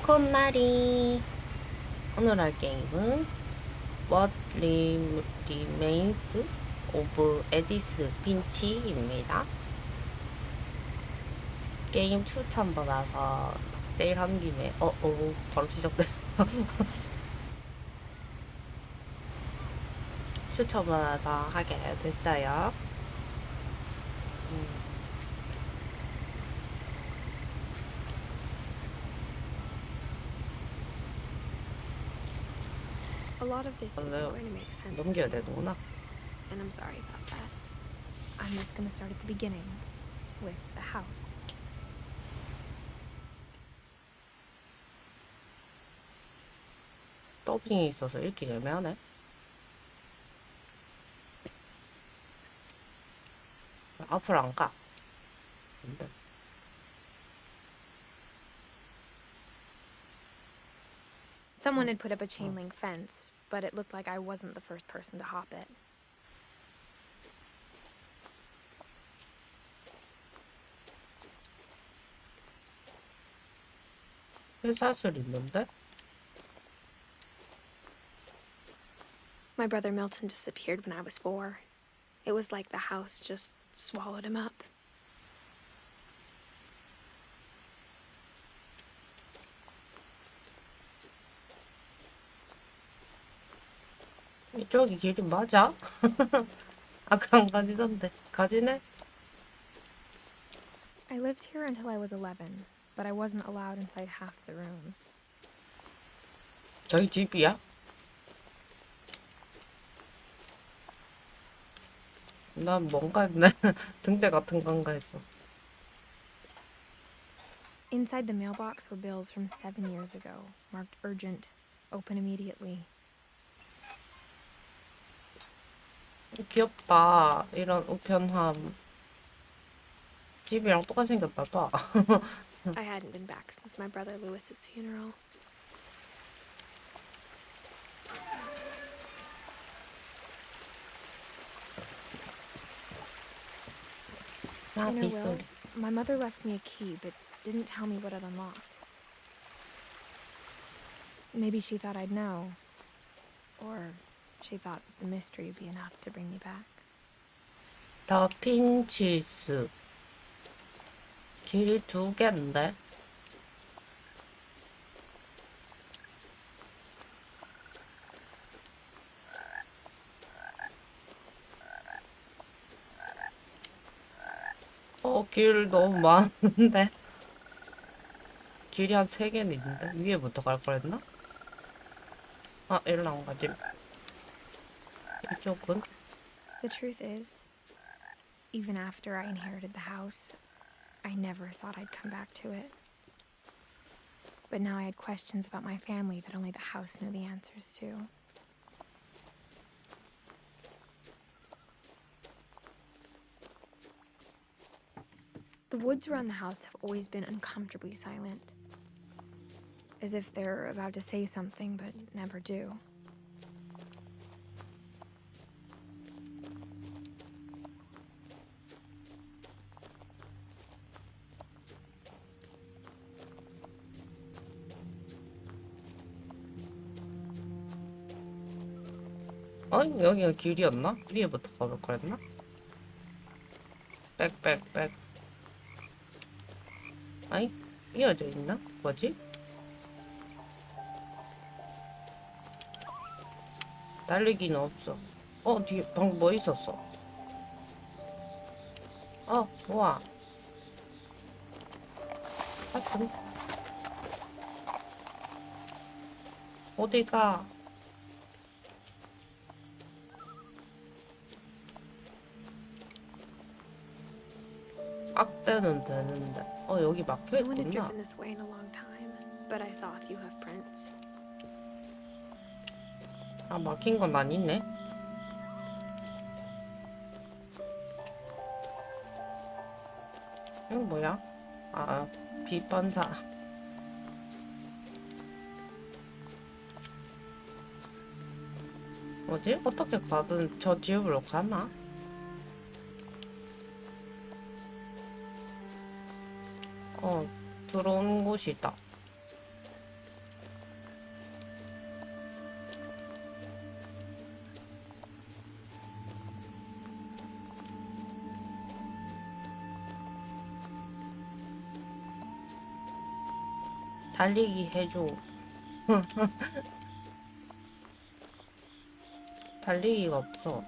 콧날이. 오늘 할 게임은 What Remains of Edith finch입니다. 게임 추천받아서 제일 한 김에 바로 시작됐어. 추천받아서 하게 됐어요. A lot of this isn't going to make sense to 넘겨야 you, 되는구나. and I'm sorry about that. I'm just going to start at the beginning, with the house. 더빙이 있어서 읽기 애매하네. 앞으로 안 가. 근데. Someone had put up a chain link fence, but it looked like I wasn't the first person to hop it. 회사슬 있는데? My brother Milton disappeared when I was 4. It was like the house just swallowed him up. 이쪽이 길이 맞아? 아까 안 가지던데. 가지네? I lived here until I was 11, but I wasn't allowed inside half the rooms. 저희 집이야? 난 뭔가 했네. 등대 같은 건가 했어. Inside the mailbox were bills from 7 years ago, marked urgent, open immediately. 귀엽다. 이런 우편함. 집이랑 똑같이 생겼다, 봐. I hadn't been back since my brother Lewis's funeral. 아, In her will, 빗소리. my mother left me a key, but didn't tell me what it unlocked. Maybe she thought I'd know. Or she thought that the mystery would be enough to bring me back. 더 핀치스. 길 2개인데? 길 너무 많은데? 길이 한 3개는 있는데? 위에부터 갈 거랬나? 아, 일로 안 가지. 이쪽은? The truth is, even after I inherited the house, I never thought I'd come back to it. But now I had questions about my family that only the house knew the answers to. The woods around the house have always been uncomfortably silent, as if they're about to say something but never do. 여기가 길이었나? 위에부터 가볼 거랬나? 빽빽빽. 아니, 이어져 있나? 뭐지? 달리기는 없어. 뒤에 방금 뭐 있었어? 좋아. 사슴. 어디가? 악대는 되는데. 여기 막혀 No one had 있구나. driven this way in a long time, but I saw a few hoof prints. 아, 막힌 건 아니네. 이건 뭐야? 빛반사. 뭐지? 어떻게 가든 저 지역으로 가나? 들어오는 곳이 있다. 달리기 해줘. 달리기가 없어.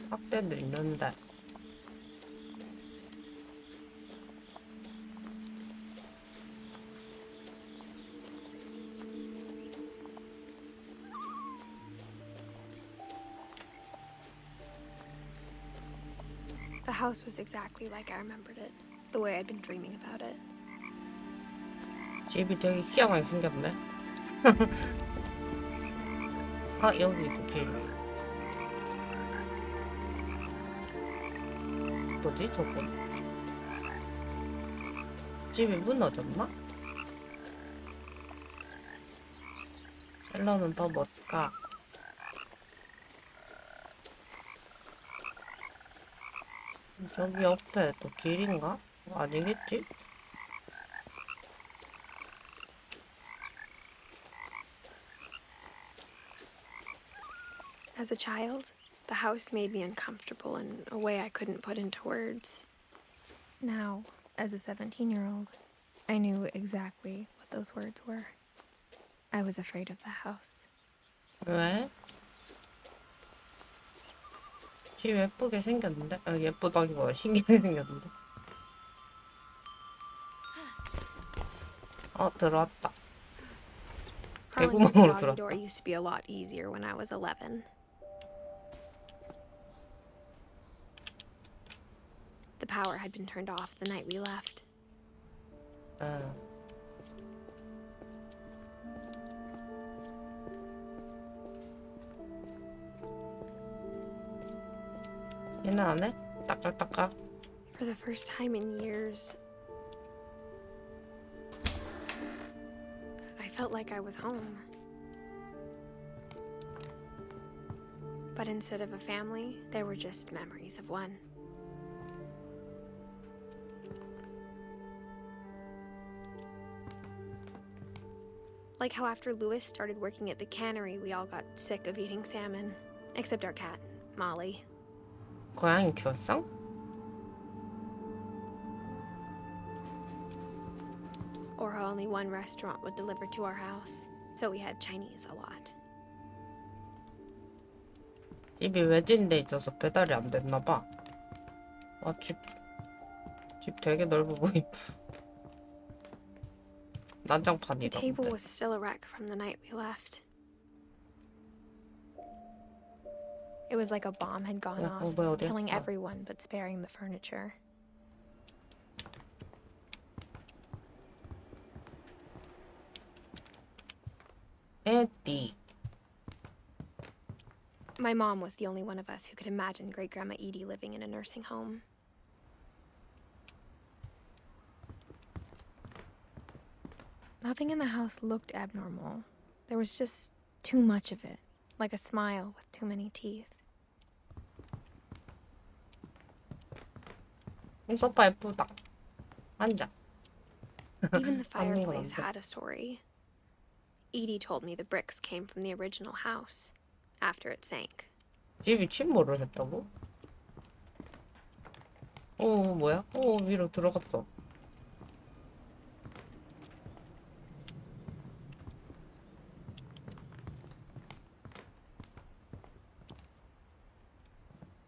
학대도 있는데. The house was exactly like I remembered it, the way I'd been dreaming about it. 집이 되게 희한하게 생겼네. 아, 여기도 길. 뭐지, 저거? 집이 무너졌나? 일로는 더 못 가. 저기 옆에 또 길인가? 아니겠지? As a child, the house made me uncomfortable in a way I couldn't put into words. Now, as a 17-year-old, I knew exactly what those words were. I was afraid of the house. 왜? 집 예쁘게 생겼는데? 아, 예쁘다기보다 신기하게 생겼는데? 들어왔다. Crawling out the 배구멍으로 doggy door 들어왔다. used to be a lot easier when I was 11. The power had been turned off the night we left. 응. 얘는 안 해? 따깍따깍. For the first time in years, I felt like I was home. But instead of a family, there were just memories of one. Like how after Louis started working at the cannery, we all got sick of eating salmon. Except our cat, Molly. 고양이 키웠어? Or how only one restaurant would deliver to our house. So we had Chinese a lot. 집이 외진데 있어서 배달이 안 됐나 봐. 집 되게 넓어 보임. The 난장판이다, table 근데. was still a wreck from the night we left. It was like a bomb had gone off, 뭐야, 어디야? killing everyone but sparing the furniture. 에디. My mom was the only one of us who could imagine Great Grandma Edie living in a nursing home. Nothing in the house looked abnormal. There was just too much of it, like a smile with too many teeth. 이 소파 예쁘다. 앉아. Even the 앉는 건 fireplace 안 돼. had a story. Edie told me the bricks came from the original house, after it sank. 집이 침몰을 했다고? 뭐야? 위로 들어갔어.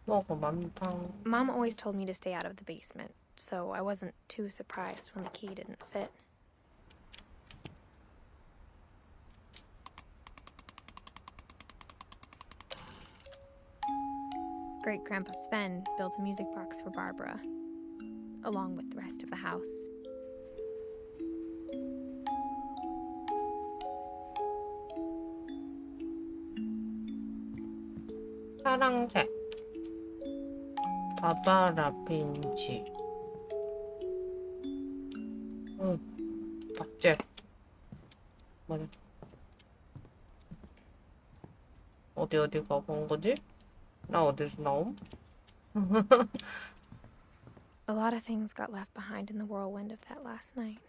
뭐가 많다. Mom always told me to stay out of the basement, so I wasn't too surprised when the key didn't fit. Great Grandpa Sven built a music box for Barbara, along with the rest of the house. 파랑색. 바바라 핀치. 박제. 뭐냐? 어디 가본 거지? 나 어디서 나옴? A lot of things got left behind in the whirlwind of that last night.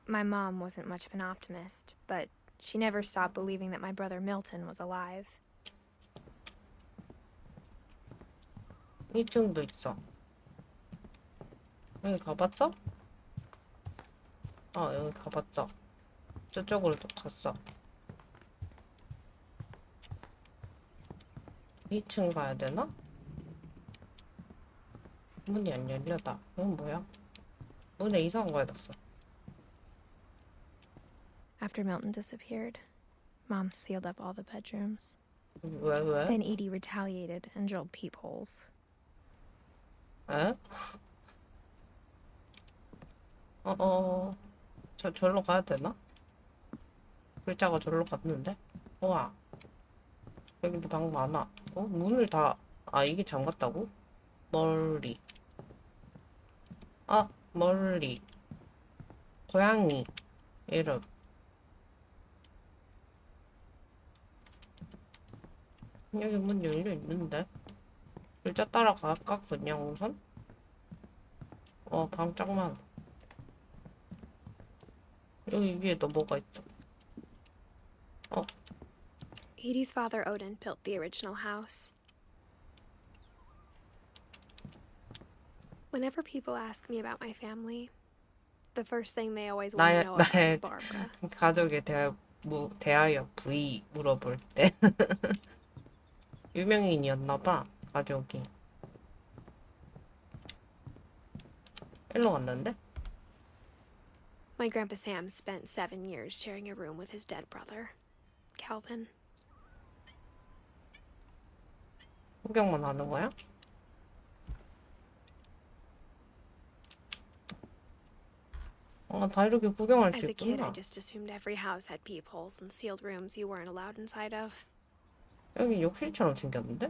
My mom wasn't much of an optimist, but she never stopped believing that my brother Milton was alive. 2층도 있어. 여기 가봤어? 여기 가봤죠. 저쪽으로도 갔어. 2층 가야 되나? 문이 안 열려다. 이건 뭐야? 문에 이상한 거 해놨어. After Milton disappeared, Mom sealed up all the bedrooms. 왜? Then Edie retaliated and drilled peepholes. 에? 절로 가야 되나? 글자가 절로 갔는데? 우와. 여기도 방 많아. 문을 이게 잠갔다고? 멀리. 멀리. 고양이. 이름. 여기 문 열려 있는데? 글자 따라갈까? 그냥 우선? 방 짱 많아. 여기 위에도 뭐가 있어? Edie's father Odin built the original house. Whenever people ask me about my family, the first thing they always want to know about is Barbara. 가족에 대하여 부위 물어볼 때 유명인이었나봐 가족이. 일로 갔는데? My grandpa Sam spent 7 years sharing a room with his dead brother, Calvin. 구경만 하는 거야? 다 이렇게 구경할 수 As a kid, I 있구나. just assumed every house had peepholes and sealed rooms you weren't allowed inside of. 여기 욕실처럼 생겼는데?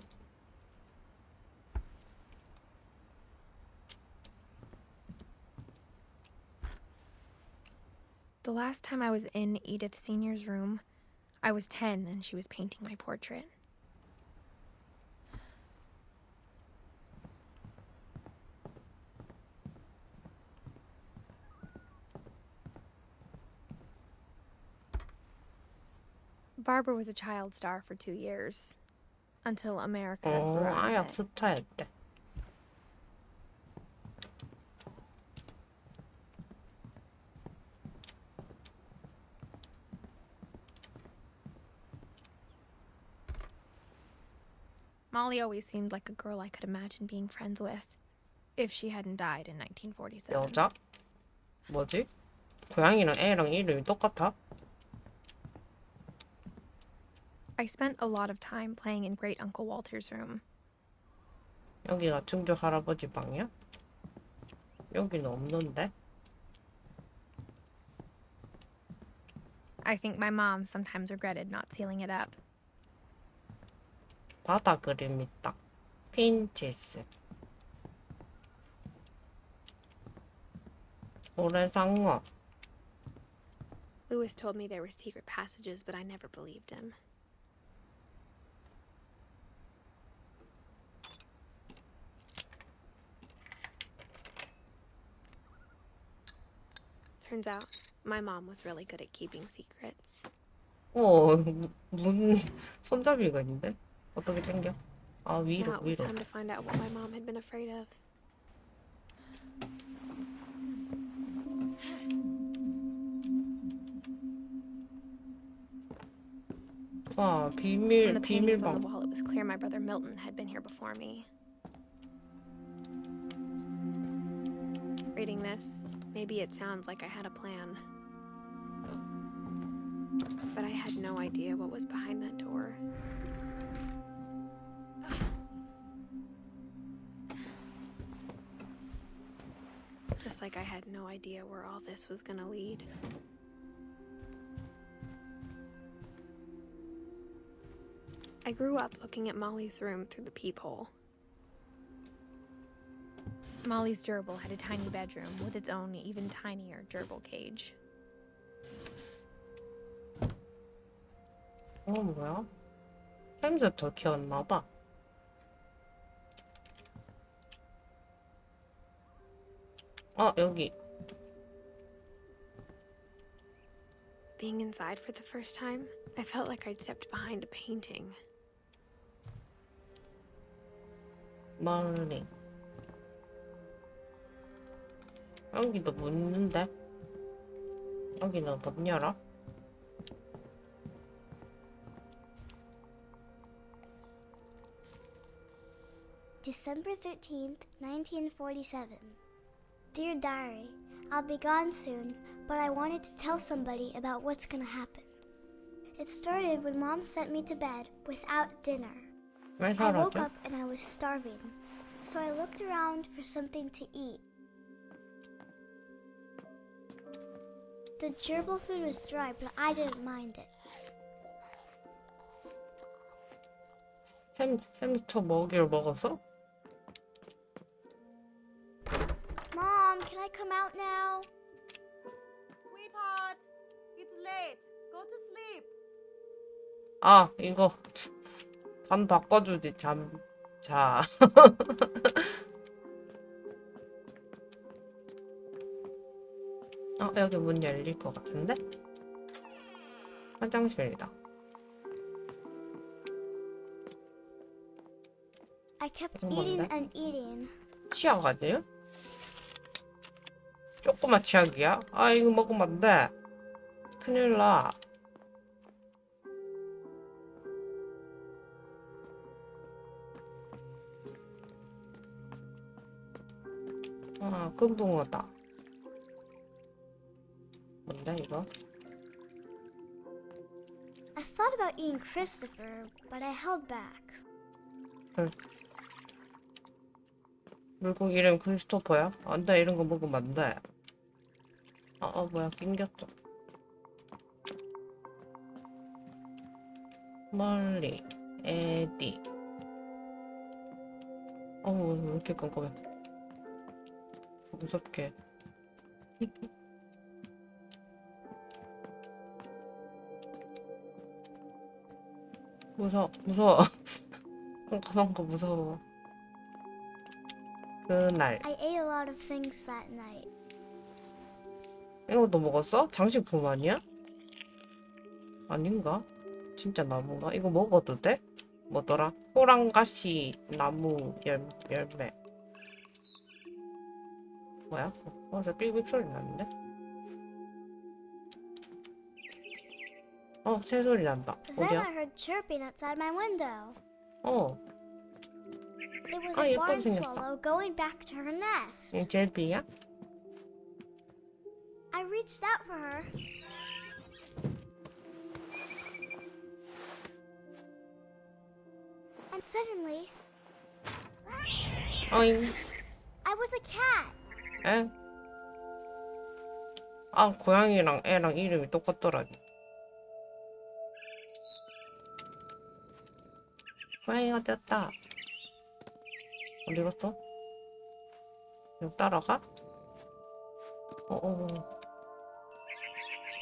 The last time I was in Edith Sr.'s room, I was 10 and she was painting my portrait. Barbara was a child star for 2 years, until America grew out 아약 of it. 스타였대. Molly always seemed like a girl I could imagine being friends with, if she hadn't died in 1947. 여자? 뭐지? 고양이랑 애랑 이름이 똑같아? I spent a lot of time playing in Great Uncle Walter's room. 여기가 증조 할아버지 방이야? 여기는 없는데? I think my mom sometimes regretted not sealing it up. 바다 그림 있다. 핀치스. 고래상어. Lewis told me there were secret passages, but I never believed him. Turns out, my mom was really good at keeping secrets. 문 손잡이가 있는데? 어떻게 당겨? 위로, Now it was 위로. time to find out what my mom had been afraid of. 와, From the paintings on the 비밀방. wall, it was clear my brother Milton had been here before me. Reading this, maybe it sounds like I had a plan. But I had no idea what was behind that door. Just like I had no idea where all this was gonna lead. I grew up looking at Molly's room through the peephole. Molly's gerbil had a tiny bedroom with its own even tinier gerbil cage. 뭐야? 햄스터 키웠나봐. 여기. Being inside for the first time, I felt like I'd stepped behind a painting. 멀리. 여기도 문 있는데? 여기는 못 열어? December 13th, 1947. Dear Diary, I'll be gone soon, but I wanted to tell somebody about what's gonna happen. It started when Mom sent me to bed without dinner. 왜 I woke 사라져? up and I was starving, so I looked around for something to eat. The gerbil food was dry, but I didn't mind it. 햄스터 먹이를 먹었어? Mom, can I come out now? Sweetheart, it's late. Go to sleep. 아, 이거 잠 바꿔주지. 자. 여기 문 열릴 것 같은데? 화장실이다. I kept 이건 eating 뭔데? and eating. 치약 아니에요? 조그만 치약이야? 아, 이거 먹으면 안 돼. 큰일 나. 아, 금붕어다. 뭔데, 이거? I thought about eating Christopher, but I held back. 물고기 이름 크리스토퍼야? 안 돼, 이런 거 먹으면 안 돼. 뭐야, 낑겼어. 멀리, 에디. 왜 이렇게 깜깜해. 무섭게. 무서워. 깜깜한 거 무서워. 그날. I ate a lot of things that night. 이것도 먹었어? 장식품 아니야? 아닌가? 진짜 나무인가? 이거 먹어도 돼? 뭐더라? 호랑가시 나무 열매. 뭐야? 저 삑삑 소리 났는데? 새 소리 난다. Then 어디야? I heard chirping outside my window. It was a 예뻐 barn 생겼어. swallow going back to her nest. 이 제비야? I reached out for her. And suddenly, 어잉. I was a cat. 에? 고양이랑 애랑 이름이 똑같더라니. 고양이가 되었다. 어디 갔어? 그냥 따라가?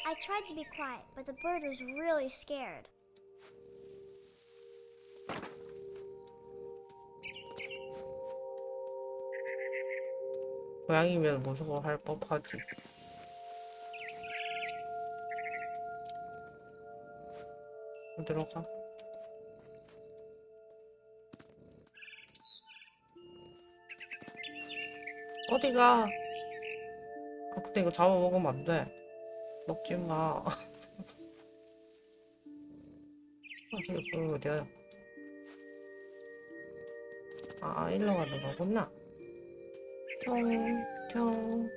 I tried to be quiet, but the bird was really scared. 고양이면 무서워할 법하지. 어디로 가? 어디가? 근데 이거 잡아먹으면 안 돼. 먹지 마. 이거 어디야? 일로 가는 거구나. 뿅.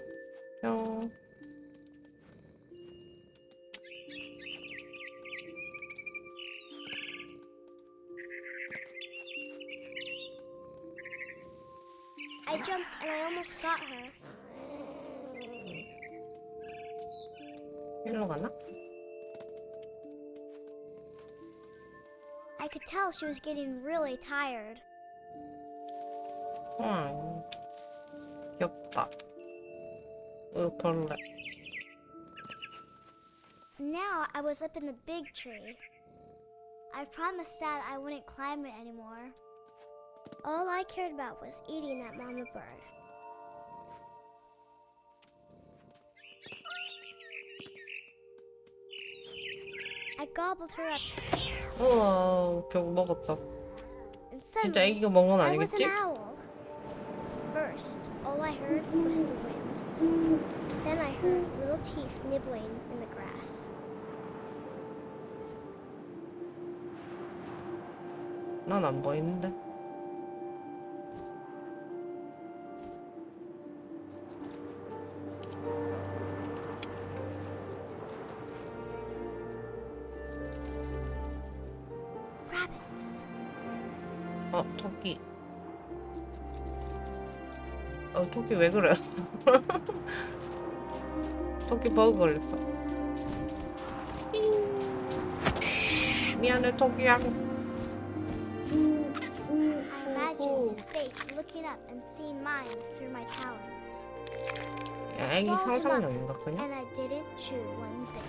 I jumped and I almost got her. 일로 가나? I could tell she was getting really tired. 귀엽다. 벌레. Now I was up in the big tree. I promised Dad I wouldn't climb it anymore. All I cared about was eating that mama bird. I gobbled her up, 우와, 결국 먹었어. and 진짜 suddenly 애기가 먹은 건 I was an 아니겠지? owl. First, all I heard was the wind. Then I heard little teeth nibbling in the grass. 난 안 보이는데. Rabbits. 토끼. 토끼 왜 그래? 토끼 버그 걸렸어. 미안해, 토끼야. I imagined his face looking up and seeing mine through my talons. 야, 애기 상상력인가 그냥? And I didn't chew one bit.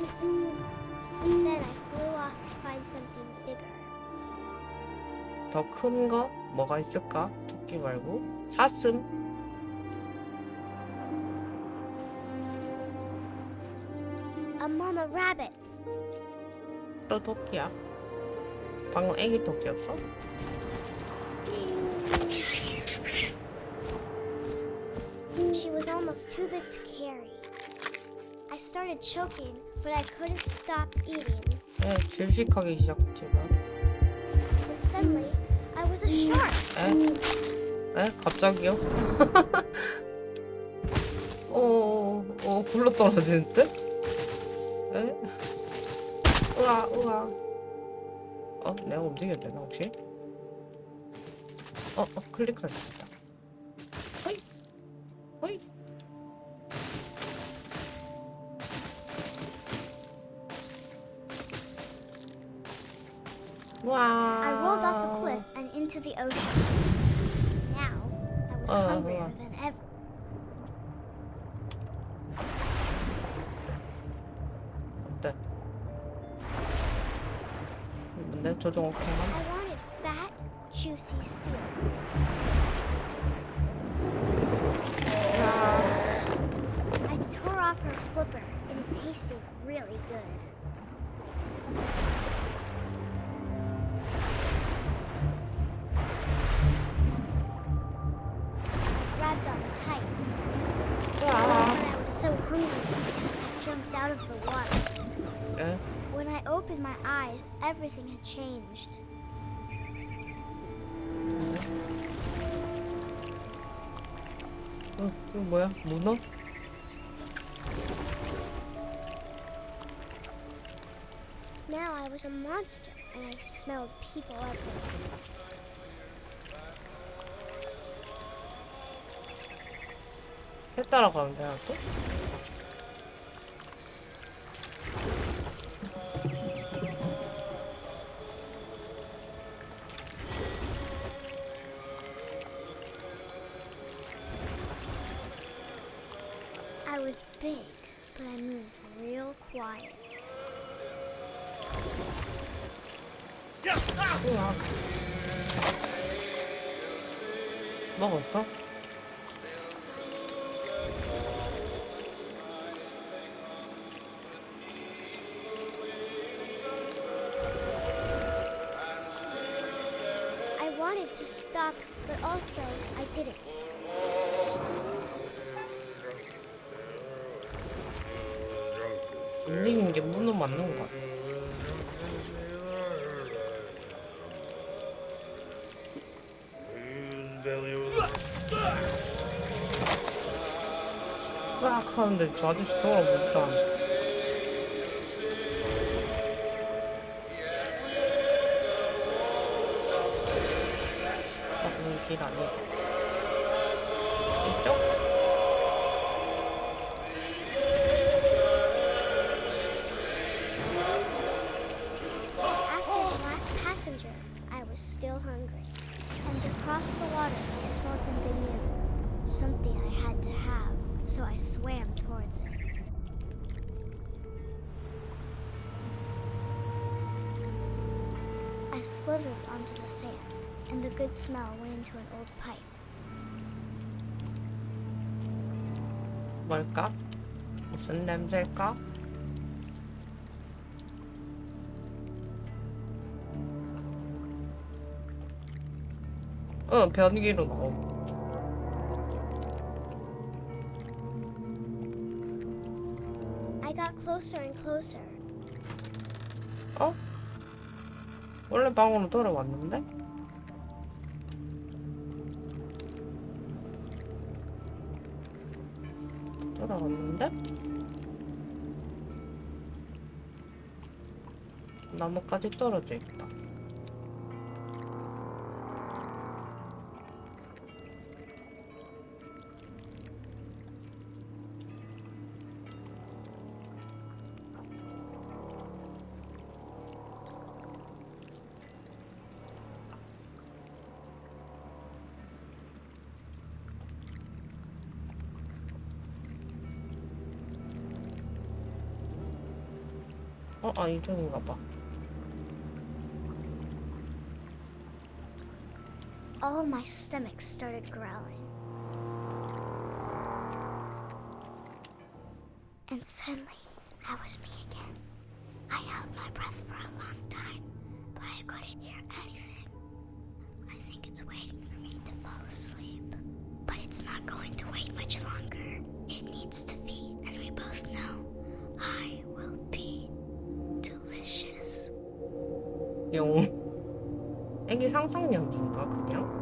Then I flew off to find something bigger. 더 큰 거? 뭐가 있을까? 토끼 말고? 사슴? A mama rabbit. 또 토끼야? 방금 애기 토끼였어? She was almost too big to carry. I started choking, but I couldn't stop eating. 에, 질식하기 시작했지가. When suddenly, I was a shark. 에? 갑자기요? 굴러 떨어지는 듯? 에? 으아. 내가 움직여도 되나, 혹시? 클릭할 수 있다. 호이. 와. I rolled off a cliff and into the ocean. Now, I was hungrier than ever. 어때? 뭔데? 조종 오케이 I wanted fat, juicy seals. I tore off her flipper, and it tasted really good. I grabbed on tight. When I was so hungry, I jumped out of the water. 에? When I opened my eyes, everything had changed. 이거 뭐야? 문어? Now I was a monster, and I smelled people everywhere. 새 따라가면 되나 또? I was big, but I moved real quiet. 우와. 먹었어? I wanted to stop, but also I didn't. 움직이는 게 문어 맞는 거 같아. 으악 하는데 저 아저씨 돌아보지도 않아. 여기 길 아니야. 이쪽? After the last passenger, I was still hungry. And across the water, I smelled something new. Something I had to have, so I swam towards it. I slithered onto the sand, and the good smell went into an old pipe. 뭘까? 무슨 냄새일까? 응, 변기로 나오. I got closer and closer. 어? 원래 방으로 돌아왔는데? 돌아왔는데? 나무까지 떨어져 있다. 이쪽인가 봐. All my stomach started growling. And suddenly, I was me again. I held my breath for a long time, but I couldn't hear anything. I think it's waiting for me to fall asleep. But it's not going to wait much longer. It needs to feed, and we both know I will be delicious. 용. 애기 상상력인가 그냥?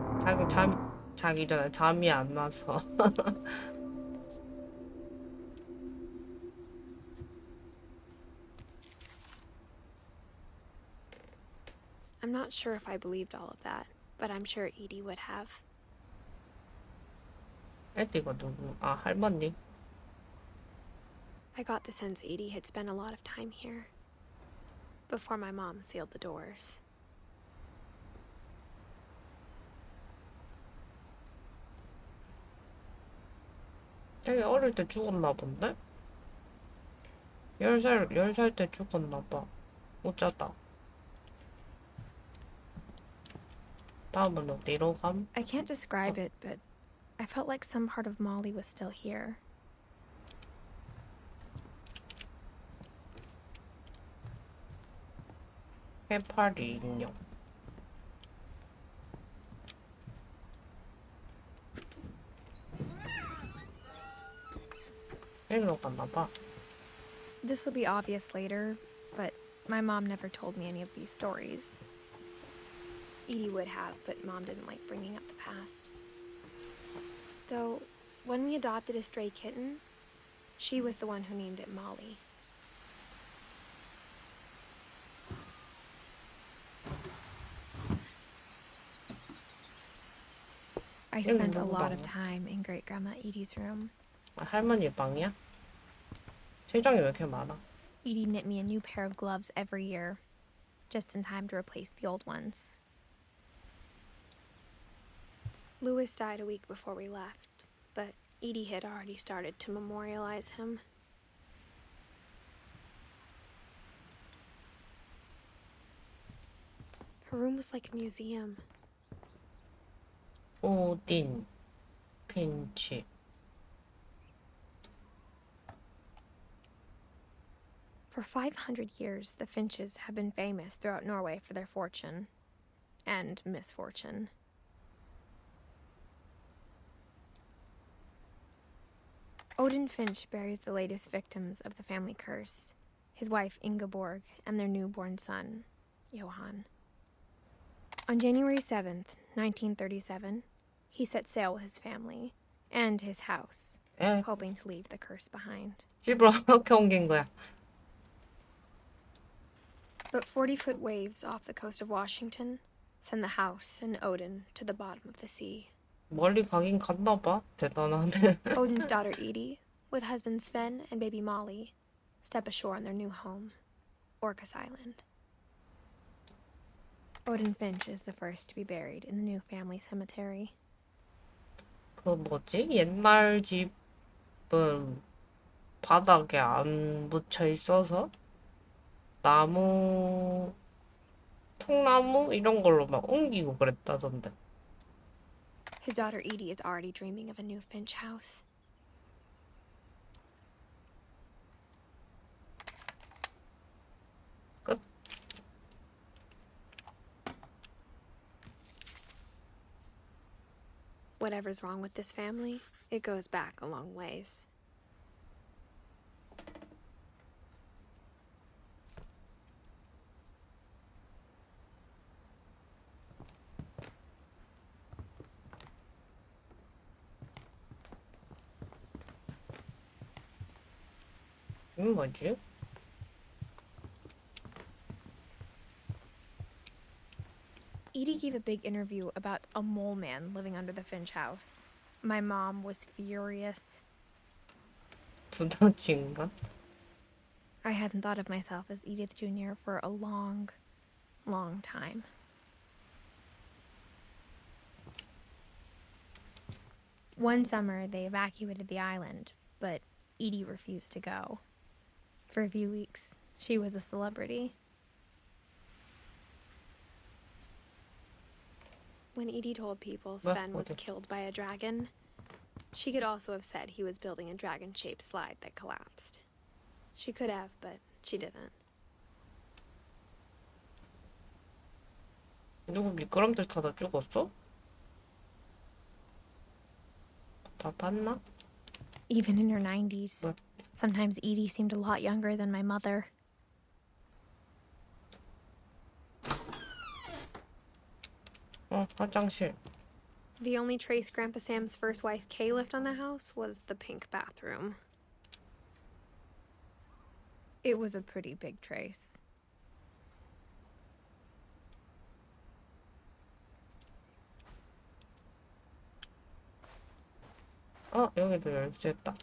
자기 전에 잠이 안 와서. I'm not sure if I believed all of that, but I'm sure Edie would have. 애기가 누구? 할머니. I got the sense Edie had spent a lot of time here before my mom sealed the doors. 애기 어릴 때 죽었나 본데? 10살 때 죽었나 봐. 어쩌다. 다음은 어디로 감? I can't describe it, but I felt like some part of Molly was still here. 해파리 인형. 일로 갔나 봐. This will be obvious later, but my mom never told me any of these stories. Edie would have, but Mom didn't like bringing up the past. Though, when we adopted a stray kitten, she was the one who named it Molly. I spent a lot of time in Great-Grandma Edie's room. 할머니 방이야? 세정이 왜 이렇게 많아? Edie knit me a new pair of gloves every year, just in time to replace the old ones. Louis died a week before we left, but Edie had already started to memorialize him. Her room was like a museum. 오딘, 핀치. For 500 years, the finches have been famous throughout Norway for their fortune and misfortune. Odin Finch buries the latest victims of the family curse, his wife Ingeborg and their newborn son, Johan. On January 7th, 1937, he set sail with his family and his house, 에, hoping to leave the curse behind. 집으로 어떻게 옮긴 거야? But 40-foot waves off the coast of Washington send the house and Odin to the bottom of the sea. 멀리 가긴 갔나 봐. 대단하네. Odin's daughter Edie, with husband Sven and baby Molly, step ashore on their new home, Orcas Island. Odin Finch is the first to be buried in the new family cemetery. 그 뭐지? 옛날 집은 바닥에 안 붙여 있어서 나무, 통나무 이런 걸로 막 옮기고 그랬다던데. His daughter Edie is already dreaming of a new Finch house. 끝. Whatever's wrong with this family, it goes back a long ways. 이건 뭐지? Edie gave a big interview about a mole man living under the Finch house. My mom was furious. 두더지인가? I hadn't thought of myself as Edith Jr. for a long, long time. One summer, they evacuated the island, but Edie refused to go. For a few weeks, she was a celebrity. When Edie told people Sven was killed by a dragon, she could also have said he was building a dragon-shaped slide that collapsed. She could have, but she didn't. 누구 미끄럼틀 타다 죽었어? 다 봤나? Even in her 90s, What? sometimes Edie seemed a lot younger than my mother. 화장실. The only trace Grandpa Sam's first wife Kay left on the house was the pink bathroom. It was a pretty big trace. 여기도 열쇠 있다.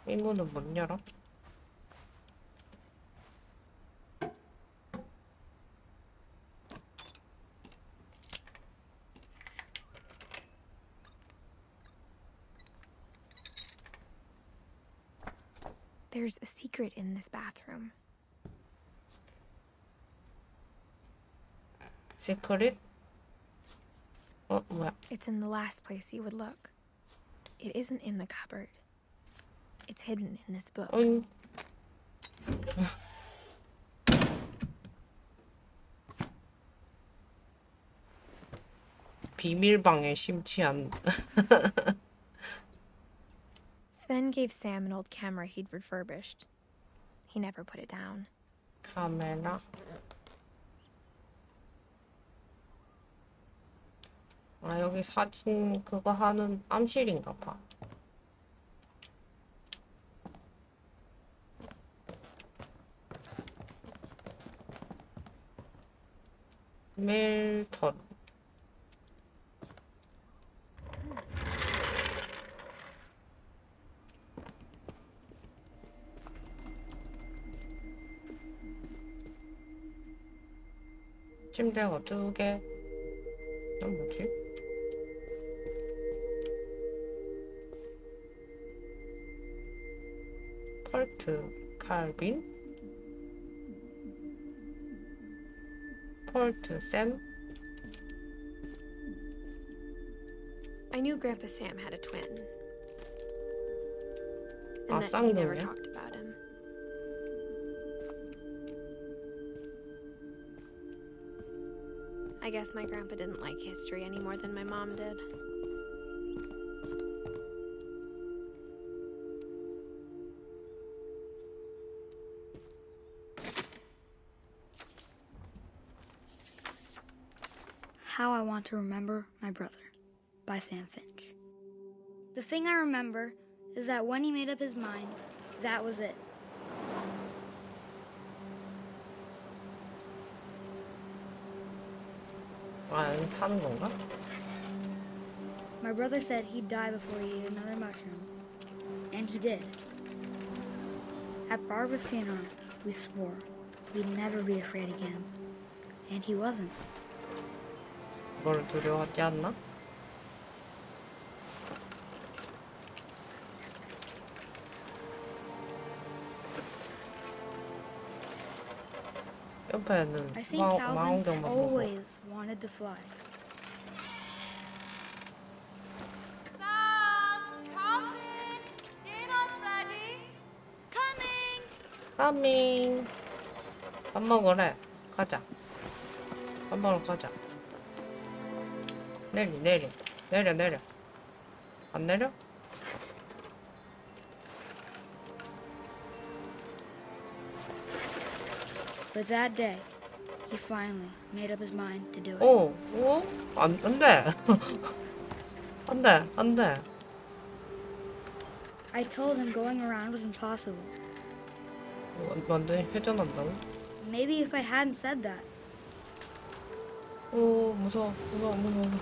이 문은 못 열어? There's a secret in this bathroom. 시크릿? 뭐야? It's in the last place you would look. It isn't in the cupboard. It's hidden in this book. 어잉. 비밀방에 심취한. Sven gave Sam an old camera he'd refurbished. He never put it down. 카메라. 여기 사진 그거 하는 암실인가 봐. 밀턴. 침대가 2개. 이건 뭐지? 폴트 칼빈? 폴트 샘? I knew Grandpa Sam had a twin. And that he never 쌍둥이야? talked about him. I guess my grandpa didn't like history any more than my mom did. How I Want to Remember My Brother by Sam Finch. The thing I remember is that when he made up his mind, that was it. 여기 타는 건가? My brother said he'd die before he ate another mushroom. And he did. At Barbara's funeral, we swore we'd never be afraid again. And he wasn't. 뭘 두려워하지 않나? 옆에는 I think Calvin 망원경만 보고. always wanted to fly. Sam, Calvin, dinner's ready. Coming! 까밍. 밥 먹으래. 가자. 밥 먹으러 가자. 내려. 안 내려? But that day, he finally made up his mind to do it. 안 돼. 안 돼, 안 돼. I told him going around was impossible. 완전히 회전한다고? Maybe if I hadn't said that, 무서워. Alvin,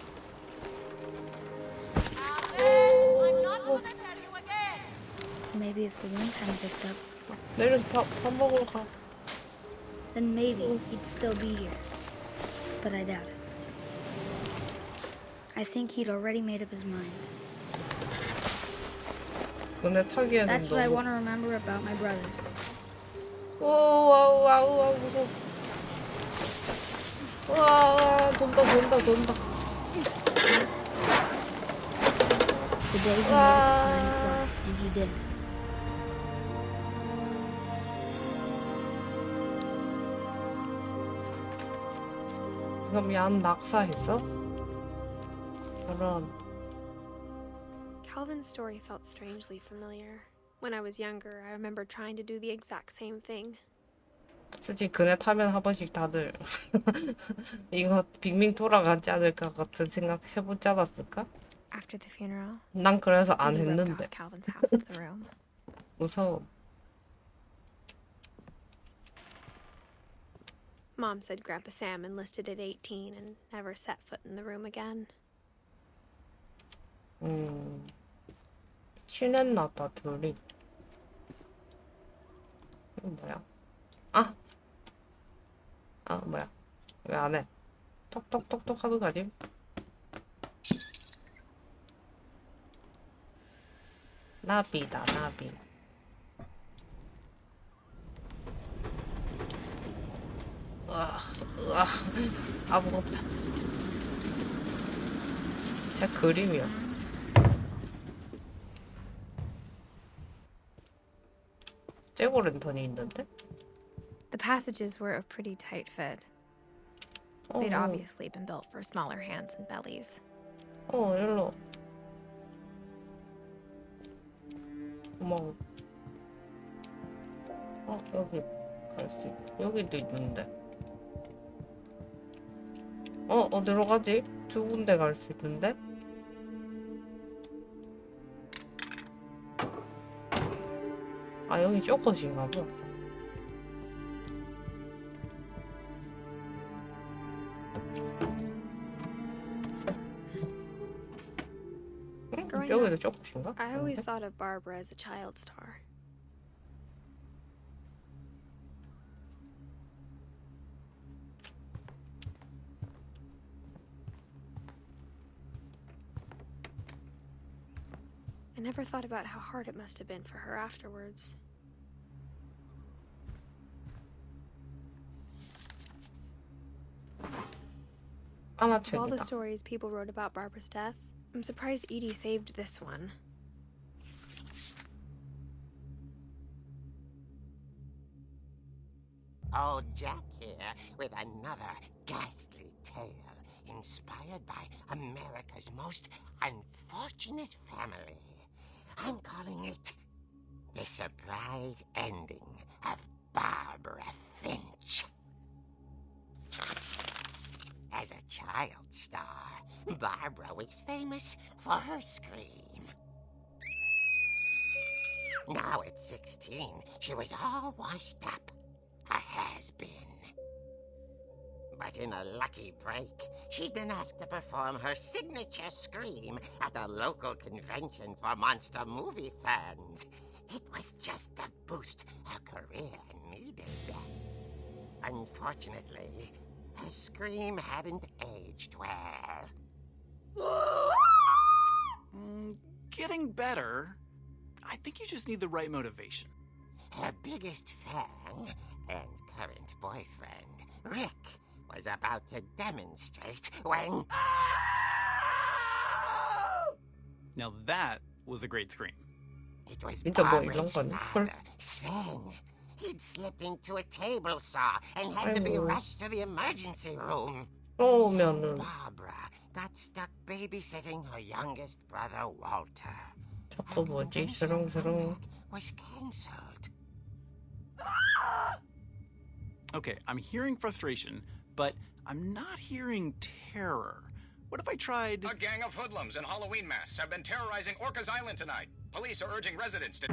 I'm not gonna tell you again. maybe if the wind hadn't picked up, 내일은 밥 먹으러 가. then maybe he'd still be here. But I doubt it. I think he'd already made up his mind. 너네 타기에는 That's what I 너무 want to remember about my brother. 와우 무서워. 와 돈다. The day he made up his mind for it, and he did. 그럼 얀 낙사했어? 저런. Calvin's story felt strangely familiar. When I was younger, I remember trying to do the exact same thing. 솔직히 그네 타면 한 번씩 다들 이거 빅밍 돌아가지 않을까 같은 생각 해보지 않았을까? After the funeral, 난 그래서 안 we roped 했는데 off Calvin's half of the room. 무서워. Mom said Grandpa Sam enlisted at 18 and never set foot in the room again. 친했나봐 둘이. 이거 뭐야? 뭐야? 왜 안 해? 톡톡톡톡 하는 거 아님? 나비다 나비. 무겁다. 제 그림이야. 째고 랜턴이 있는데? The passages were a pretty tight fit. They'd obviously been built for smaller hands and bellies. 일로. 고마워. 여기 갈 수 있. 여기도 있는데. 어디로 가지? 두 군데 갈 수 있는데? 여기 쪼컷인가 봐. Growing 여기도 up, 쪼컷인가? I always thought of Barbara as a child star. I never thought about how hard it must have been for her afterwards. Of all the 아마추어이다. stories people wrote about Barbara's death, I'm surprised Edie saved this one. Old Jack here with another ghastly tale inspired by America's most unfortunate family. I'm calling it The Surprise Ending of Barbara Finch. As a child star, Barbara was famous for her scream. Now at 16, she was all washed up, a has-been. But in a lucky break, she'd been asked to perform her signature scream at a local convention for monster movie fans. It was just the boost her career needed. Unfortunately, her scream hadn't aged well. Getting better. I think you just need the right motivation. Her biggest fan and current boyfriend, Rick, was about to demonstrate when... Now that was a great scream. It was 진짜 뭐 이런 Barbara's 건 father, Sven. He'd slipped into a table saw and had to be 아이고. rushed to the emergency room. 쏘면은 Barbara got stuck babysitting her youngest brother, Walter. 저거 뭐지? 스릉스릉. Was cancelled. Okay, I'm hearing frustration, but I'm not hearing terror. What if I tried... A gang of hoodlums in Halloween masks have been terrorizing Orcas Island tonight. Police are urging residents to...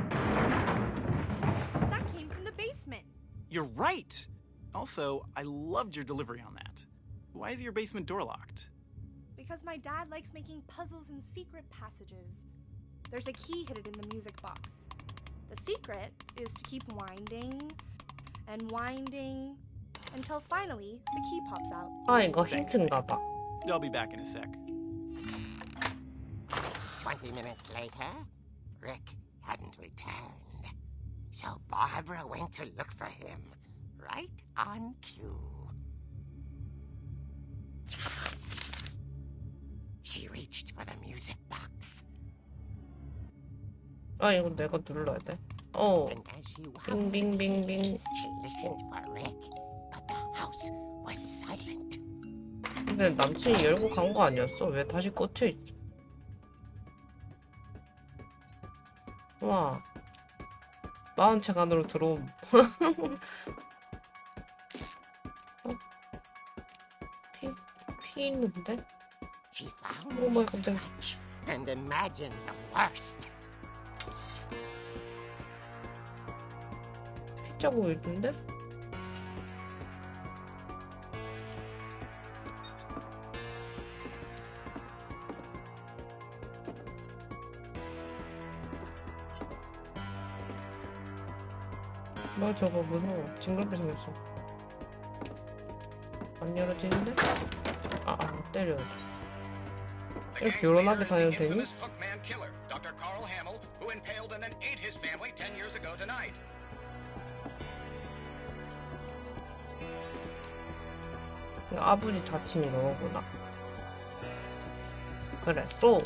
That came from the basement. You're right! Also, I loved your delivery on that. Why is your basement door locked? Because my dad likes making puzzles and secret passages. There's a key hidden in the music box. The secret is to keep winding and winding until finally the key pops out. 아, 이거 힌트인가 봐. I'll be back in a sec. 20 minutes later, Rick hadn't returned. So Barbara went to look for him, right on cue. She reached for the music box. 아, 이거 내가 눌러야 돼. 어. And as she wound, 빙빙빙빙. she listened for Rick, but the house was silent. 근데 남친이 열고 간 거 아니었어? 왜 다시 꽂혀 있지? 와. 마흔 채 안으로 들어옴. 어? 피 있는데? She found Oh my Rick's God. crutch and imagined the worst. 피 자국 있는데? 뭐야 저거 무서워. 징그럽게 생겼어. 안 열어지는데? 아, 때려. The 이렇게 gang's leader 요란하게 is the 다녀도 되니? infamous Hookman killer, Dr. Carl Hamill, who impaled and then ate his family 10 years ago tonight. 아버지 다친 이거구나. 그래, 쏘!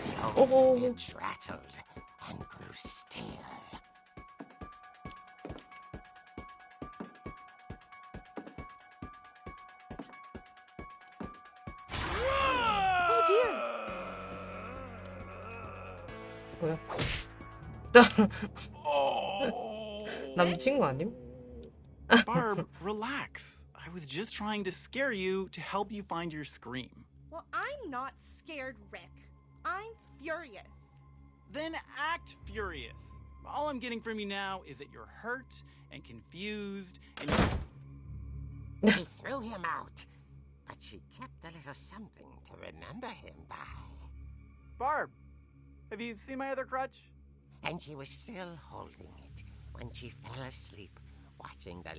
The Oh. old finch rattled and grew still. Oh dear! 뭐야? Oh! 남친구 아님? Barb, relax. I was just trying to scare you to help you find your scream. Well, I'm not scared, Rick. I'm furious. Then act furious. All I'm getting from you now is that you're hurt and confused and She threw him out, but she kept a little something to remember him by. Barb, have you seen my other crutch? And she was still holding it when she fell asleep watching the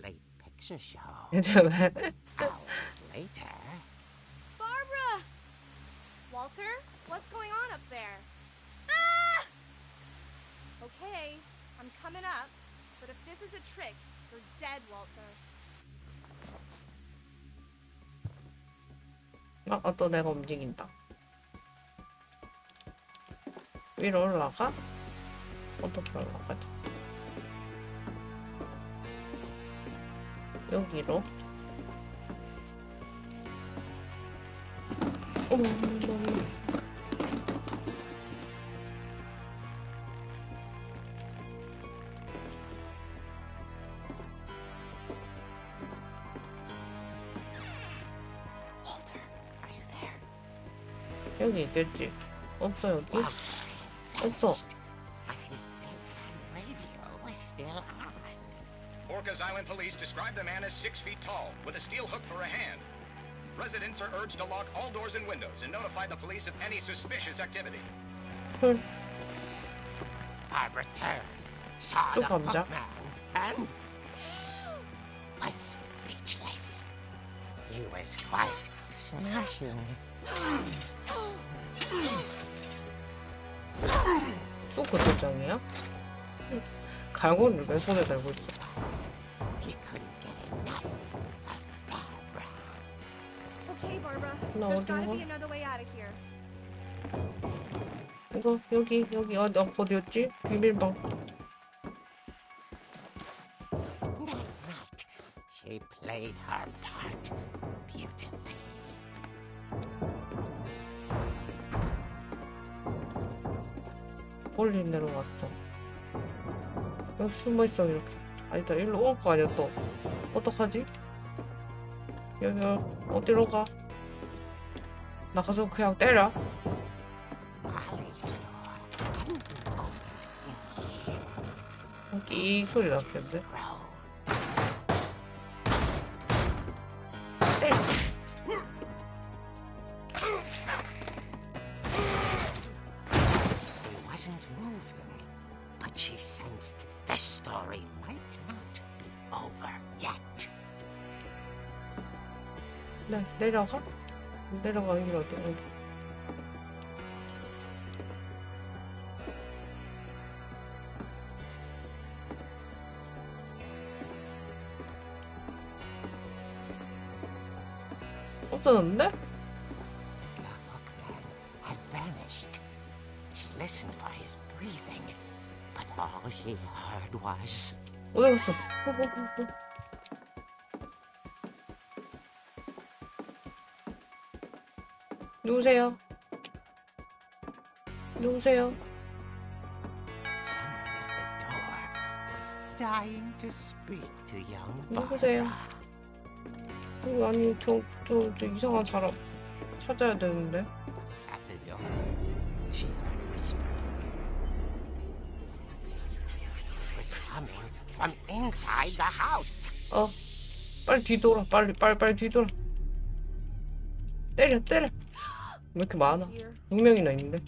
late picture show. Hours later, Barbara! Walter, what's going on up there? Ah! Okay, I'm coming up, but if this is a trick, you're dead, Walter. 또 내가 움직인다. 위로 올라가? 어떻게 올라가지? 여기로? 어머. Walter, are you there? 여기 있겠지? 없어 여기? Walter had 없어. vanished, but his bedside radio was still on. Orcas Island police describe the man as 6 feet tall, with a steel hook for a hand. Residents are urged to lock all doors and windows and notify the police of any suspicious activity. Barbara turned, saw 또 the 감자. hookman, and was speechless. He was quite smashing. 쑥 도장이야? 갈고리를 왜 손에 들고 있어? He couldn't get enough of Barbara. Okay, Barbara, No, there's gotta no. be another way out of here. 이거 여기 어디였지? 비밀방. That night, she played her part beautifully. 멀리 내려왔어. 여기 숨어있어 이렇게. 아니다 일로 올 거 아니야 또. 어떡하지? 여기 어디로 가? 나가서 그냥 때려. Molly's door hadn't been opened in years. 이 소리 났겠네. Grow. 때려. He wasn't moving, but she sensed the story might not be over yet. 네, 내려가? 내려가는 길 어디야? 여기. 없어졌는데? The hookman had vanished. She listened for his breathing, but all she heard was... 어디 갔어? 누구세요? 누구세요? Someone at the door was dying to speak to young 누구세요? Barbara. 아니 저 이상한 사람 찾아야 되는데. At the door, she heard whispering. It was coming from inside the house. 빨리 뒤돌아. 빨리 뒤돌아. 때려. 왜 이렇게 많아? 6명이나 있는데.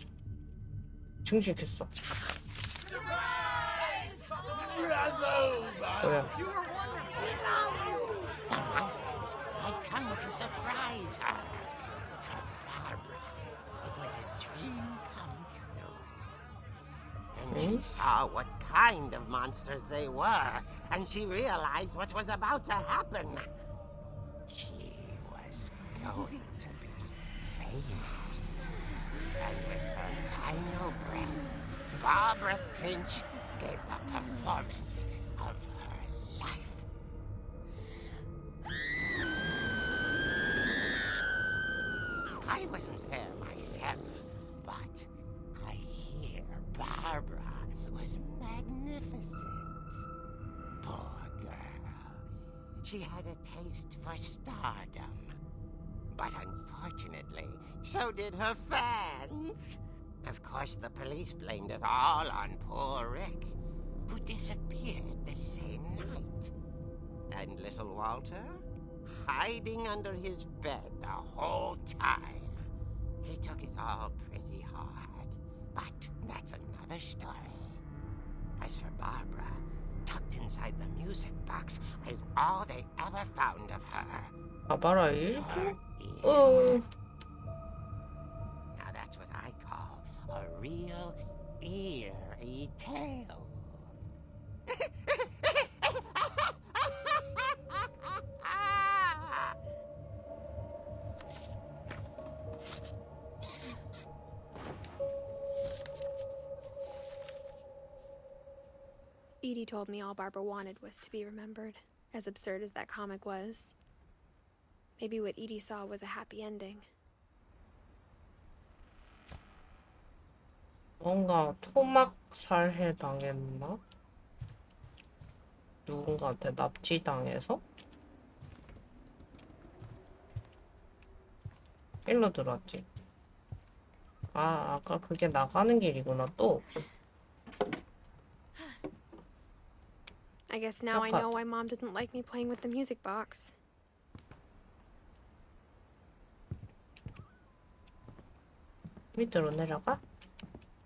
증식했어. 뭐야? The monsters had come to surprise her. For Barbara, it was a dream come true. Then she saw what kind of monsters they were, and she realized what was about to happen. She was going to be famous. And with her final breath, Barbara Finch gave the performance of her life. I wasn't there myself, but I hear Barbara was magnificent. Poor girl. She had a taste for stardom. But unfortunately, so did her fans. Of course, the police blamed it all on poor Rick, who disappeared the same night. And little Walter? Hiding under his bed the whole time. He took it all pretty hard, but that's another story. As for Barbara, tucked inside the music box is all they ever found of her. 봐봐라 일. Her ear. 어. Now that's what I call a real eerie tale. Edie told me all Barbara wanted was to be remembered, as absurd as that comic was. Maybe what Edie saw was a happy ending. 뭔가 토막 살해 당했나? 누군가한테 납치당해서? 일로 들어왔지. 아, 아까 그게 나가는 길이구나 또. I guess now I 약간- know why Mom didn't like me playing with the music box. 밑으로 내려가?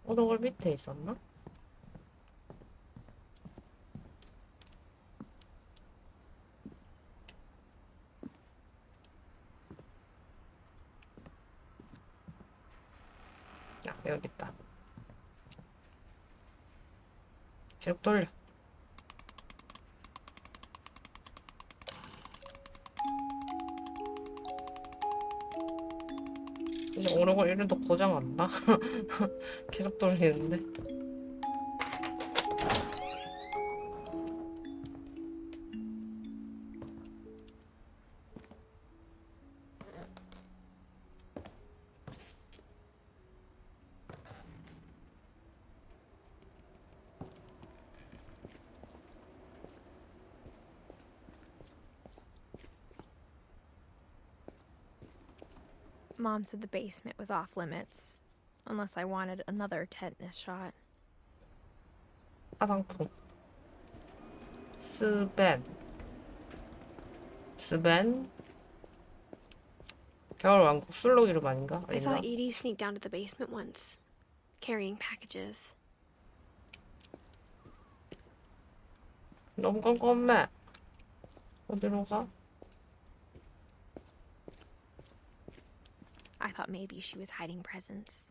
오르골 밑에 있었나? 야, 여기 있다. 계속 돌려. 근데 오래걸 이래도 고장 안 나? 계속 돌리는데. Mom said the basement was off limits, unless I wanted another tetanus shot. 화장품. 스벤. 스벤? 겨울왕국 술록 이름 아닌가? I saw 아닌가? Edie sneak down to the basement once, carrying packages. 너무 깜깜해. 어디로 가? I thought maybe she was hiding presents.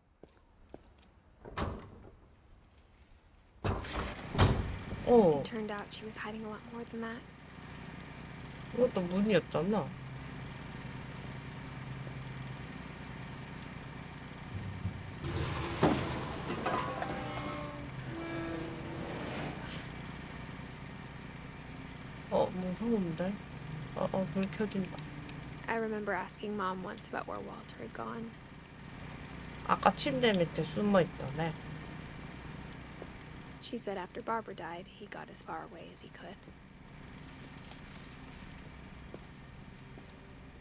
어, It turned out she was hiding a lot more than that. 이것도 문이었잖아. 무서운데? 불 켜진다. I remember asking Mom once about where Walter had gone. 아까 침대 밑에 숨어 있다네. She said after Barbara died, he got as far away as he could.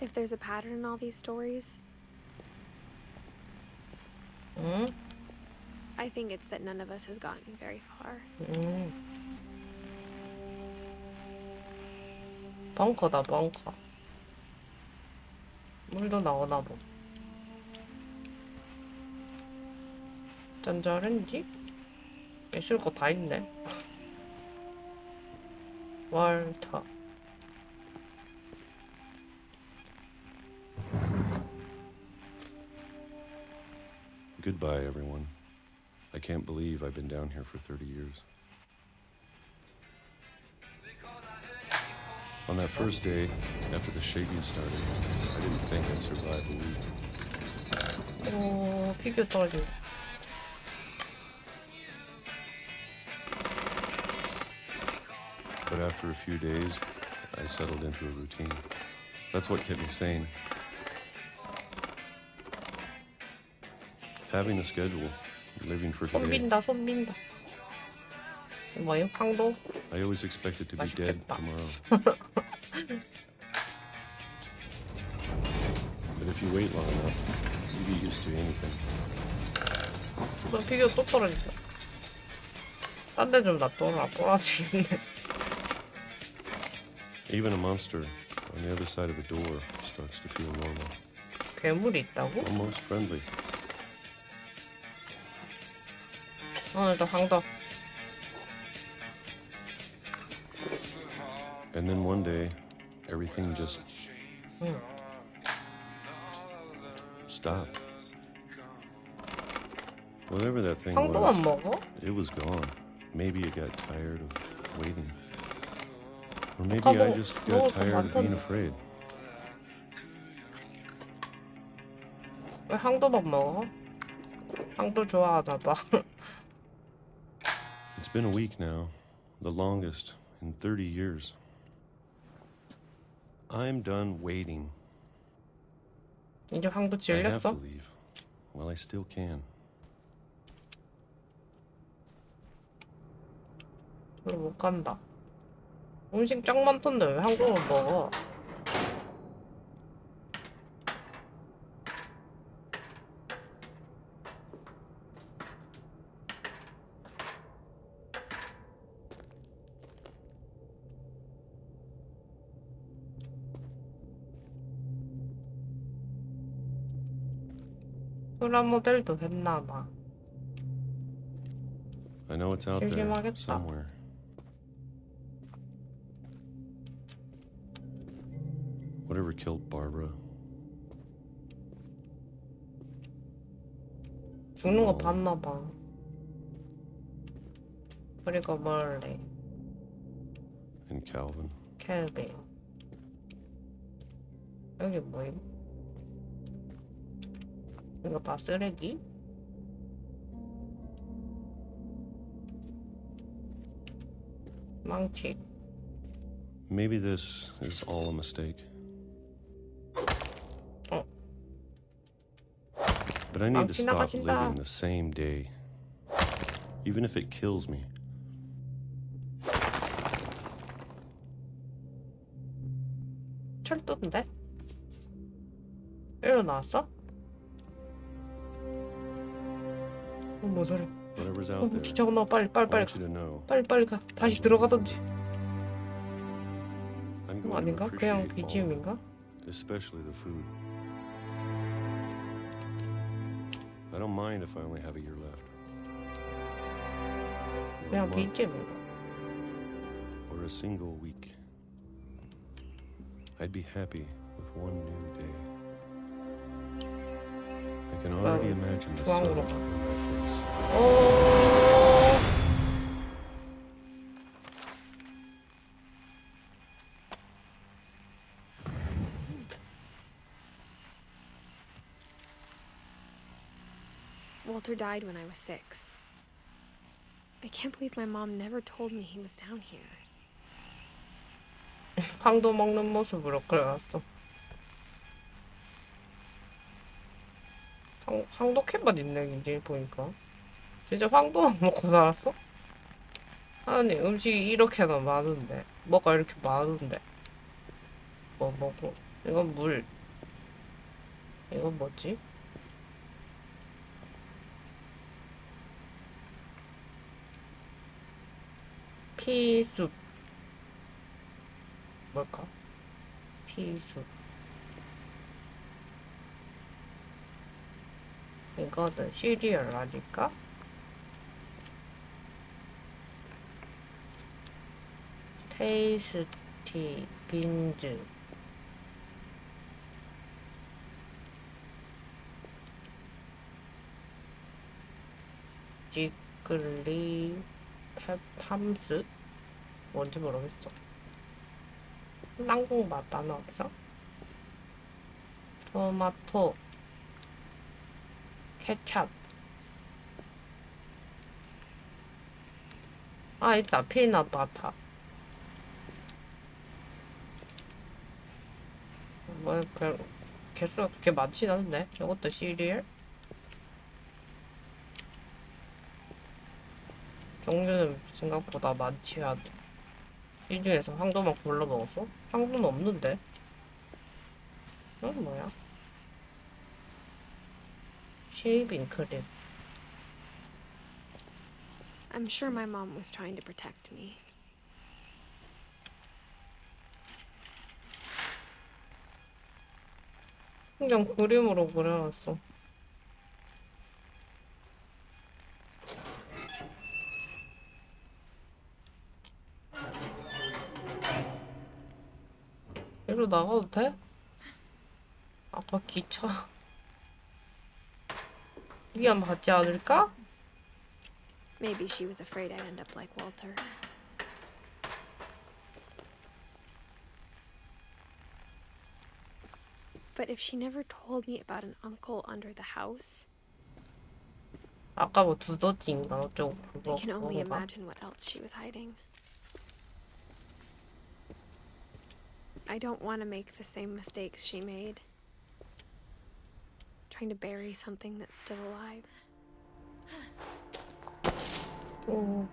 If there's a pattern in all these stories, 응? I think it's that none of us has gotten very far. 벙커다, 벙커. 물도 나오나 보. 전자레인지? 있을 거 다 있네. 월터. Goodbye, everyone. I can't believe I've been down here for 30 years. On that first day, after the shaking started, I didn't think I'd survive a week. 오, 피규어 떨어진다. But after a few days, I settled into a routine. That's what kept me sane. Having a schedule, living for 손 today. 민다, 손 민다. 뭐예요? 황도? I always expected to be dead 맛있겠다. tomorrow. But if you wait long enough, you get used to anything. 너 피규어 또 떨어진다. 딴 데 좀 놔둬라. 뽀라지겠네. Even a monster on the other side of the door starts to feel normal, 괴물이 있다고? almost friendly. 일단 황도. And then one day, everything just 응. stopped. Whatever that thing 황도만 was, 먹어? it was gone. Maybe it got tired of waiting. Or maybe 아까 I just got 먹을 거 tired of being 많던데. afraid. 왜 황도만 먹어? 황도 좋아하나 봐. It's been a week now, the longest in 30 years. I'm done waiting. 이제 황도 I have to 질렸어? leave. Well, I still can. 별로 못 간다. 음식 짱 많던데 왜 한국만 먹어? 프라모델도 했나봐. I know it's out there 심심하겠다. somewhere. Whatever killed Barbara. 죽는 거 어. 봤나봐. 그리고 멀리 And Calvin. 켈빈. 여기 뭐임? 이거 봐, 쓰레기. 망치. Maybe this is all a mistake. But I need to stop living the same day, even if it kills me. 철도인데? 일어나왔어? 뭔 소리? Whatever's out there, 기차가 나와. 빨리 I want you to know 빨리 가. 다시 들어가던지. I'm going to 아닌가? 그냥 appreciate all of it, BGM인가? especially the food. I don't mind if I only have a year left. Or a 그냥 month, BGM인가? or a single week. I'd be happy with one new day. I can already imagine the sun 중앙으로 on 가. my face. 오. Walter died when I was 6. I can't believe my mom never told me he was down here. 황도 먹는 모습으로 그려놨어. 황도 캔만 있네, 이제 보니까. 진짜 황도만 먹고 살았어? 아니, 음식이 이렇게나 많은데. 뭐가 이렇게 많은데. 뭐 먹고. 이건 물. 이건 뭐지? 피숲. 뭘까? 피숲. 이거는 시리얼 아닐까? 테이스티 빈즈. 지글리 팜스? 뭔지 모르겠어. 땅콩맛 단어에서 토마토 케찹. 아, 있다. 피넛바타. 뭐, 개수가 그렇게 많진 않은데. 이것도 시리얼? 종류는 생각보다 많지 않아. 이 중에서 황도만 골라 먹었어? 황도는 없는데? 이건 뭐야? 쉐이빙 크림. I'm sure my mom was trying to protect me. 그냥 그림으로 그려놨어. 이리로 나가도 돼? 아까 기차 위험하지 않을까? Maybe she was afraid I'd end up like Walter. But if she never told me about an uncle under the house, 아까 뭐 두더지인가 어쩌고 I 그거 can only 그건가? imagine what else she was hiding. I don't want to make the same mistakes she made. Trying to bury something that's still alive. 오,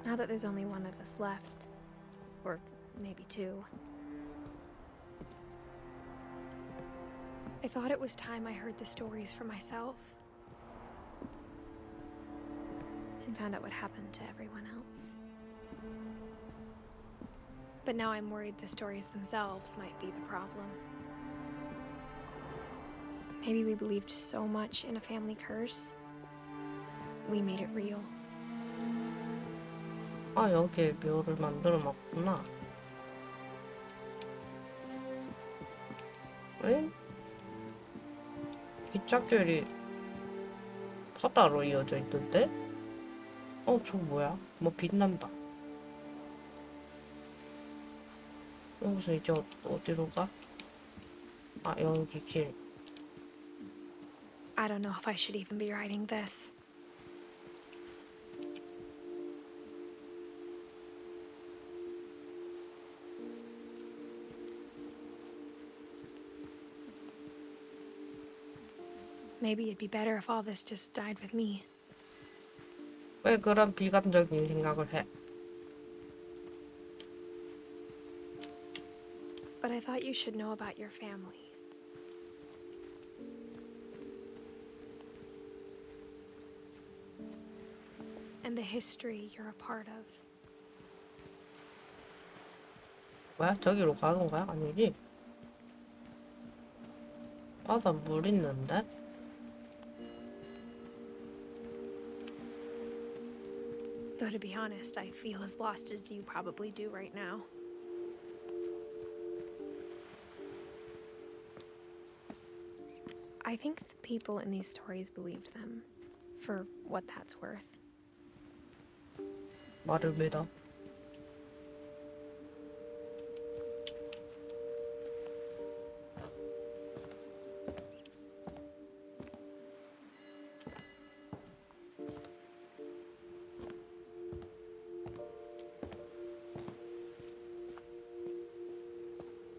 Now that there's only one of us left, or maybe two, I thought it was time I heard the stories for myself and found out what happened to everyone else. But now I'm worried the stories themselves might be the problem. Maybe we believed so much in a family curse, we made it real. 아, 여기에 묘를 만들어 놨구나. 응? 기찻길이 바다로 이어져 있던데? 저거 뭐야? 뭐 빛난다. 여기서 이제 어디로 가? 아, 여기 길. I don't know if I should even be writing this. Maybe it'd be better if all this just died with me. 왜 그런 비관적인 생각을 해? But I thought you should know about your family. And the history you're a part of. 뭐야? 저기로 가는 거야? 아니지? 바다 물 있는데? Though to be honest, I feel as lost as you probably do right now. I think the people in these stories believed them, for what that's worth. 말을 믿어.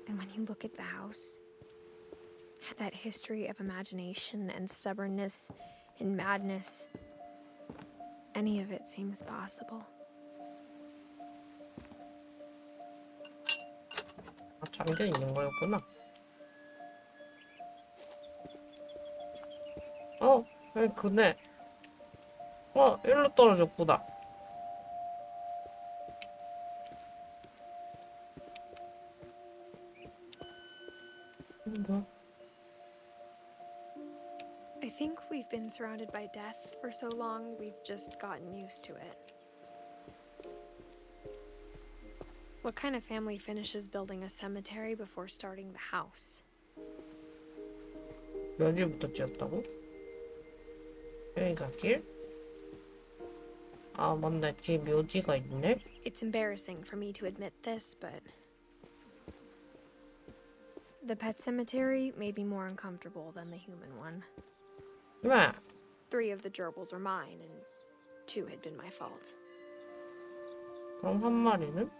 And when you look at the house, that history of imagination and stubbornness and madness, any of it seems possible. 아, 잠겨 있는 거였구나. 여기 그네. 일로 떨어졌구나. 뭐야? I think we've been surrounded by death for so long, we've just gotten used to it. What kind of family finishes building a cemetery before starting the house? 여기부터 지었다고? 여기가 길? 아, 맞네. 뒤에 묘지가 있네? It's embarrassing for me to admit this, but the pet cemetery made me more uncomfortable than the human one. 왜? 3 of the gerbils were mine, and 2 had been my fault. 그럼 한 마리는?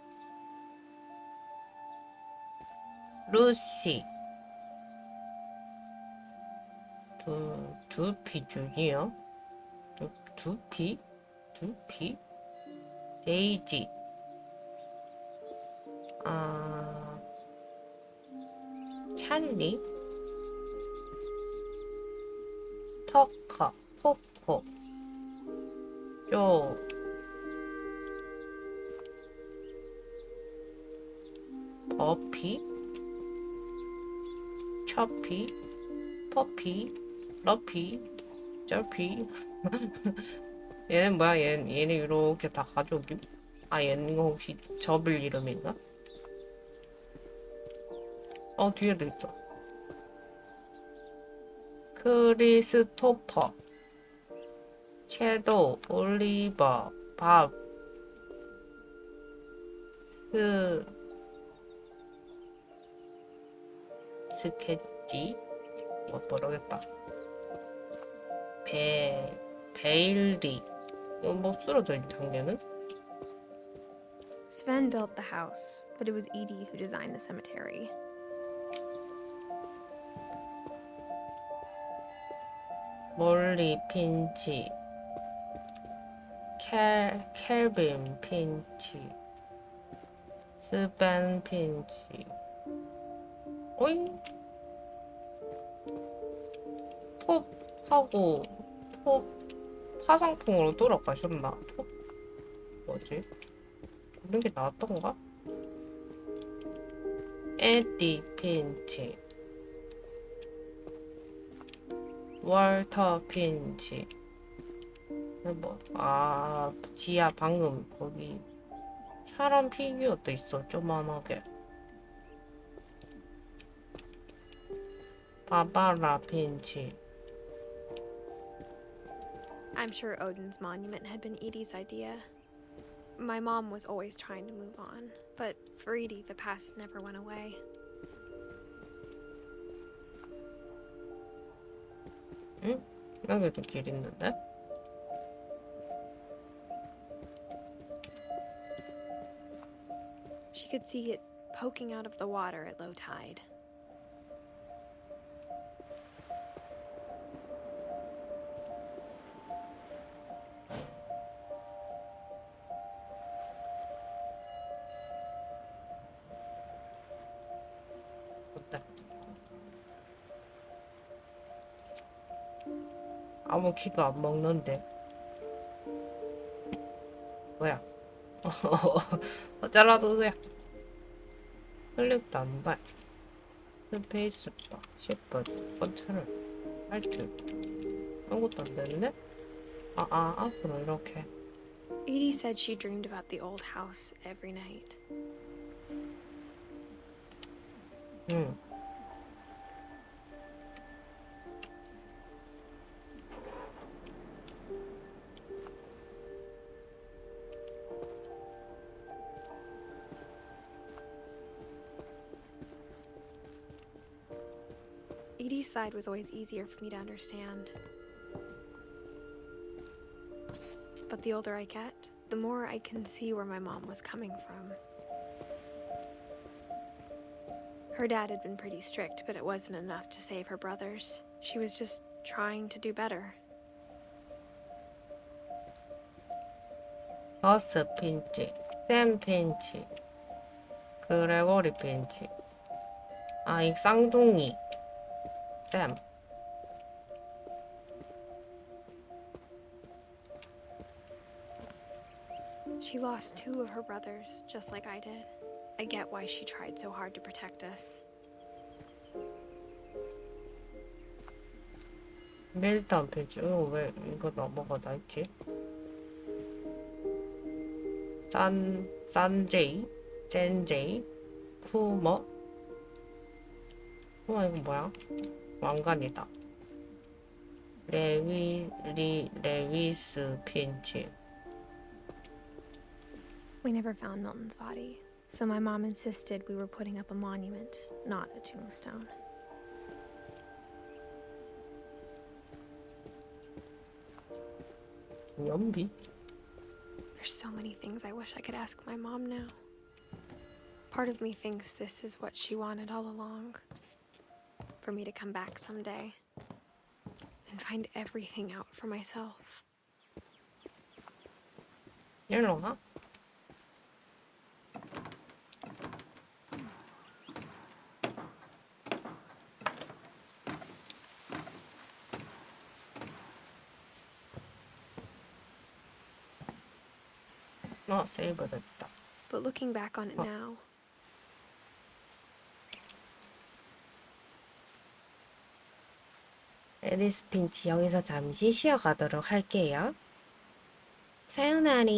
루시. 두피 중이요? 두피? 데이지. 찰리. 터커. 코코. 조. 버피. 처피. 퍼피. 러피. 쩔피. 얘는 뭐야? 얘는 이렇게 다 가족임? 아, 얘는 혹시 접을 이름인가? 뒤에도 있어. 크리스토퍼, 섀도우, 올리버, 밥, 스케치? 모르겠다. 베일리. 이거 뭐 쓰러져 있는 장면은? Sven built the house, but it was Edie who designed the cemetery. 몰리 핀치, 켈빈 핀치, 스벤 핀치. 오잉? 톱하고 화상통으로 돌아가셨나? 뭐지? 이런 게 나왔던가? 에디 핀치, 월터 핀치. 지하 방금 거기 사람 피규어도 있어, 조만하게. 바바라 핀치. I'm sure Odin's monument had been Edie's idea. My mom was always trying to move on, but for Edie, the past never went away. 응? 여기도 길 있는데? She could see it poking out of the water at low tide. 어때? 아무 키도 안 먹는데. 뭐야? 어쩌라도 그야. 클릭도 안 봐. 스페이스바, 시프트, 컨트롤, 알트. 아무것도 안 되는데? 앞으로 이렇게. Edie said she dreamed about the old house every night. 응. Edie's side was always easier for me to understand. But the older I get, the more I can see where my mom was coming from. Her dad had been pretty strict, but it wasn't enough to save her brothers. She was just trying to do better. 버스 핀치, 샘 핀치, 그레고리 핀치. 이 쌍둥이, 샘. She lost 2 of her brothers, just like I did. I get why she tried so hard to protect us. 밀턴 핀치. 왜 이거 넘어가 나 있지? 산제이, 센제이, 쿠머. 이거 뭐야? 왕관이다. 레위스 핀치. We never found Milton's body, so my mom insisted we were putting up a monument, not a tombstone. 연비? There's so many things I wish I could ask my mom now. Part of me thinks this is what she wanted all along. For me to come back someday and find everything out for myself. 일로 가? 세이브 됐다. But looking back on it now, 에디스 핀치 여기서 잠시 쉬어가도록 할게요. 사요나리.